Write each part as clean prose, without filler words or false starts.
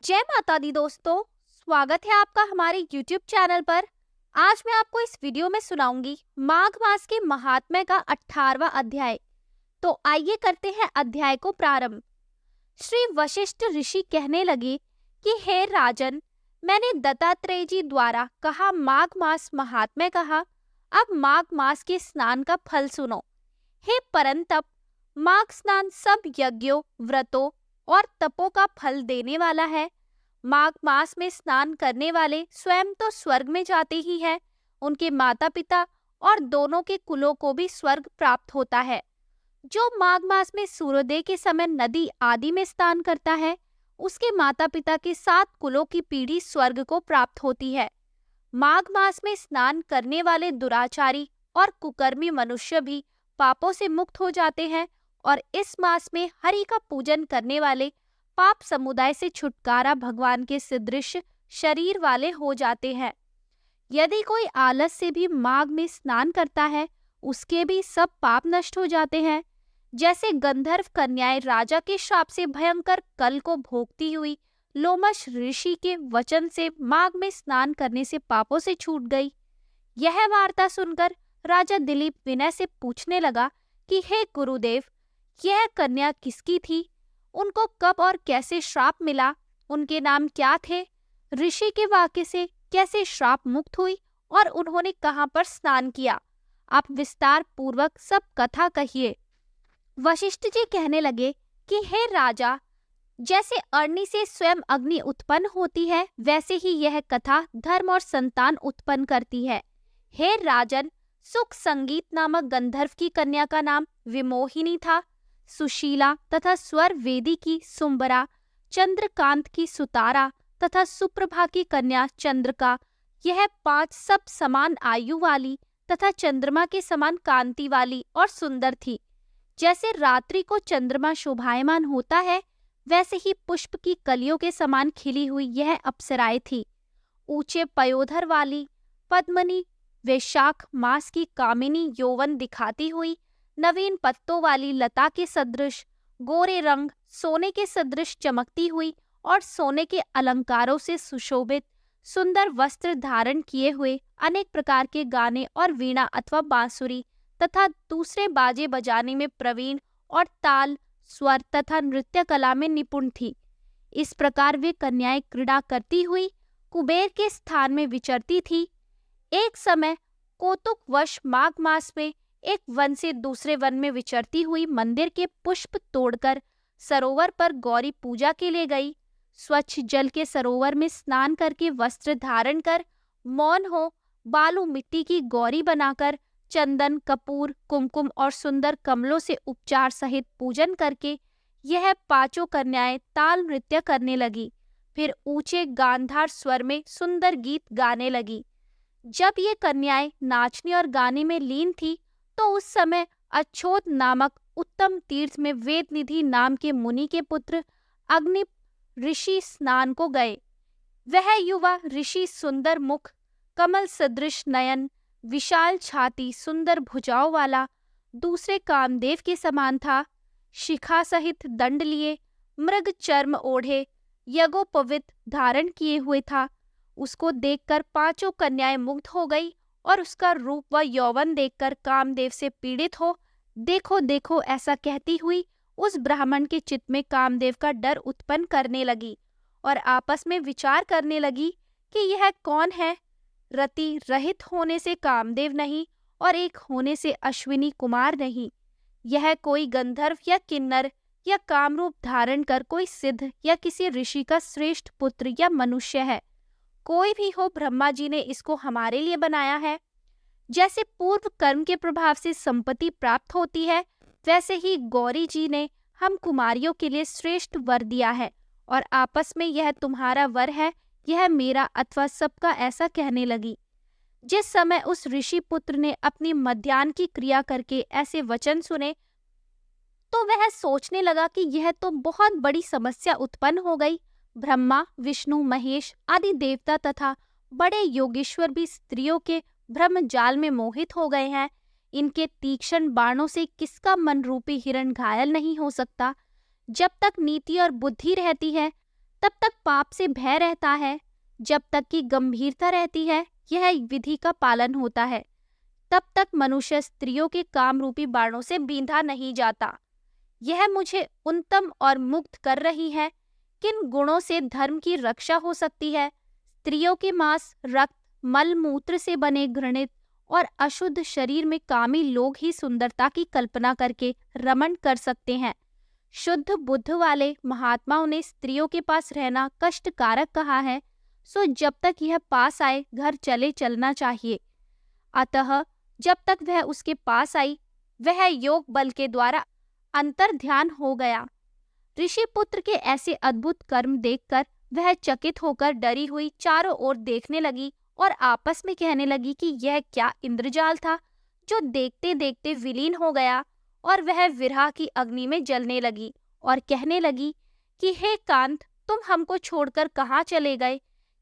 जय माता दी दोस्तों, स्वागत है आपका हमारे YouTube चैनल पर। आज मैं आपको इस वीडियो में सुनाऊंगी माघ मास के महात्म्य का 18वां अध्याय। तो आइए करते हैं अध्याय को प्रारंभ। श्री वशिष्ठ ऋषि कहने लगे कि हे राजन, मैंने दत्तात्रेय जी द्वारा कहा माघ मास महात्म्य कहा, अब माघ मास के स्नान का फल सुनो। हे परंतप, माघ स्नान सब यज्ञों, व्रतों और तपों का फल देने वाला है। माघ मास में स्नान करने वाले स्वयं तो स्वर्ग में जाते ही हैं, उनके माता पिता और दोनों के कुलों को भी स्वर्ग प्राप्त होता है। जो माघ मास में सूर्योदय के समय नदी आदि में स्नान करता है, उसके माता पिता के 7 कुलों की पीढ़ी स्वर्ग को प्राप्त होती है। माघ मास में स्नान करने वाले दुराचारी और कुकर्मी मनुष्य भी पापों से मुक्त हो जाते हैं और इस मास में हरि का पूजन करने वाले पाप समुदाय से छुटकारा भगवान के सदृश शरीर वाले हो जाते हैं। यदि कोई आलस से भी माघ में स्नान करता है, उसके भी सब पाप नष्ट हो जाते हैं। जैसे गंधर्व कन्याएं राजा के श्राप से भयंकर कल को भोगती हुई लोमश ऋषि के वचन से माघ में स्नान करने से पापों से छूट गई। यह वार्ता सुनकर राजा दिलीप विनय से पूछने लगा कि हे गुरुदेव, यह कन्या किसकी थी? उनको कब और कैसे श्राप मिला? उनके नाम क्या थे? ऋषि के वाक्य से कैसे श्राप मुक्त हुई और उन्होंने कहाँ पर स्नान किया? आप विस्तार पूर्वक सब कथा कहिए। वशिष्ठ जी कहने लगे कि हे राजा, जैसे अग्नि से स्वयं अग्नि उत्पन्न होती है, वैसे ही यह कथा धर्म और संतान उत्पन्न करती है। हे राजन, सुख संगीत नामक गंधर्व की कन्या का नाम विमोहिनी था। सुशीला तथा स्वर वेदी की सुंबरा, चंद्रकांत की सुतारा तथा सुप्रभा की कन्या चंद्रका, यह 5 सब समान आयु वाली तथा चंद्रमा के समान कांति वाली और सुंदर थी। जैसे रात्रि को चंद्रमा शोभायमान होता है, वैसे ही पुष्प की कलियों के समान खिली हुई यह अप्सराएं थी। ऊंचे पयोधर वाली पद्मनी, वैशाख मास की कामिनी यौवन दिखाती हुई, नवीन पत्तों वाली लता के सदृश, गोरे रंग सोने के सदृश चमकती हुई और सोने के अलंकारों से सुशोभित, सुंदर वस्त्र धारण किए हुए, अनेक प्रकार के गाने और वीणा अथवा बांसुरी तथा दूसरे बाजे बजाने में प्रवीण और ताल, स्वर तथा नृत्य कला में निपुण थी। इस प्रकार वे कन्याएं क्रीड़ा करती हुई कुबेर के स्थान में विचरती थी। एक समय कौतुकवश माघ मास में एक वन से दूसरे वन में विचरती हुई मंदिर के पुष्प तोड़कर सरोवर पर गौरी पूजा के लिए गई। स्वच्छ जल के सरोवर में स्नान करके वस्त्र धारण कर, मौन हो, बालू मिट्टी की गौरी बनाकर चंदन, कपूर, कुमकुम और सुंदर कमलों से उपचार सहित पूजन करके यह 5 कन्याएं ताल नृत्य करने लगी। फिर ऊंचे गांधार स्वर में सुंदर गीत गाने लगी। जब ये कन्याएं नाचने और गाने में लीन थी, तो उस समय अछोत नामक उत्तम तीर्थ में वेद निधि नाम के मुनि के पुत्र अग्नि ऋषि स्नान को गए। वह युवा ऋषि सुंदर मुख, कमल सदृश नयन, विशाल छाती, सुंदर भुजाओं वाला, दूसरे कामदेव के समान था। शिखा सहित दंड लिए, मृग चर्म ओढ़े, यज्ञोपवीत धारण किए हुए था। उसको देखकर 5 कन्याएं मुग्ध हो गई और उसका रूप व यौवन देखकर कामदेव से पीड़ित हो, देखो देखो ऐसा कहती हुई उस ब्राह्मण के चित्त में कामदेव का डर उत्पन्न करने लगी और आपस में विचार करने लगी कि यह कौन है। रति रहित होने से कामदेव नहीं और एक होने से अश्विनी कुमार नहीं। यह कोई गंधर्व या किन्नर या कामरूप धारण कर कोई सिद्ध या किसी ऋषि का श्रेष्ठ पुत्र या मनुष्य है। कोई भी हो, ब्रह्मा जी ने इसको हमारे लिए बनाया है। जैसे पूर्व कर्म के प्रभाव से संपत्ति प्राप्त होती है, वैसे ही गौरी जी ने हम कुमारियों के लिए श्रेष्ठ वर दिया है और आपस में यह तुम्हारा वर है, यह मेरा अथवा सबका, ऐसा कहने लगी। जिस समय उस ऋषि पुत्र ने अपनी मध्याह्न की क्रिया करके ऐसे वचन सुने, तो वह सोचने लगा कि यह तो बहुत बड़ी समस्या उत्पन्न हो गई। ब्रह्मा, विष्णु, महेश आदि देवता तथा बड़े योगेश्वर भी स्त्रियों के ब्रह्म जाल में मोहित हो गए हैं। इनके तीक्ष्ण बाणों से किसका मन रूपी हिरण घायल नहीं हो सकता? जब तक नीति और बुद्धि रहती है, तब तक पाप से भय रहता है, जब तक कि गंभीरता रहती है यह विधि का पालन होता है, तब तक मनुष्य स्त्रियों के काम रूपी बाणों से बींधा नहीं जाता। यह मुझे उन्नतम और मुक्त कर रही है। किन गुणों से धर्म की रक्षा हो सकती है? स्त्रियों के मांस, रक्त, मल मूत्र से बने घृणित और अशुद्ध शरीर में कामी लोग ही सुंदरता की कल्पना करके रमण कर सकते हैं। शुद्ध बुद्ध वाले महात्माओं ने स्त्रियों के पास रहना कष्टकारक कहा है, सो जब तक यह पास आए घर चले चलना चाहिए। अतः जब तक वह उसके पास आई, वह योग बल के द्वारा अंतर ध्यान हो गया। ऋषि पुत्र के ऐसे अद्भुत कर्म देखकर वह चकित होकर डरी हुई चारों ओर देखने लगी और आपस में कहने लगी कि यह क्या इंद्रजाल था जो देखते देखते विलीन हो गया। और वह विरह की अग्नि में जलने लगी और कहने लगी कि हे कांत, तुम हमको छोड़कर कहाँ चले गए?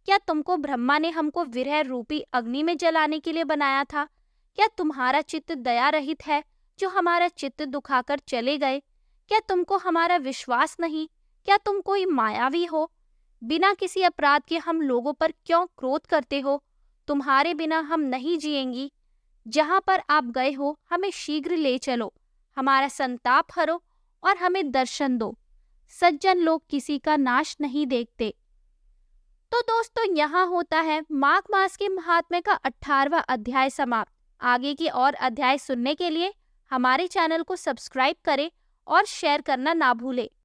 क्या तुमको ब्रह्मा ने हमको विरह रूपी अग्नि में जलाने के लिए बनाया था? क्या तुम्हारा चित्त दया रहित है जो हमारा चित्त दुखाकर चले गए? क्या तुमको हमारा विश्वास नहीं? क्या तुम कोई मायावी हो? बिना किसी अपराध के हम लोगों पर क्यों क्रोध करते हो? तुम्हारे बिना हम नहीं जिएंगी। जहाँ पर आप गए हो हमें शीघ्र ले चलो, हमारा संताप हरो और हमें दर्शन दो। सज्जन लोग किसी का नाश नहीं देखते। तो दोस्तों, यहाँ होता है माघ मास के महात्म्य का 18वां अध्याय समाप्त। आगे की और अध्याय सुनने के लिए हमारे चैनल को सब्सक्राइब करें और शेयर करना ना भूलें।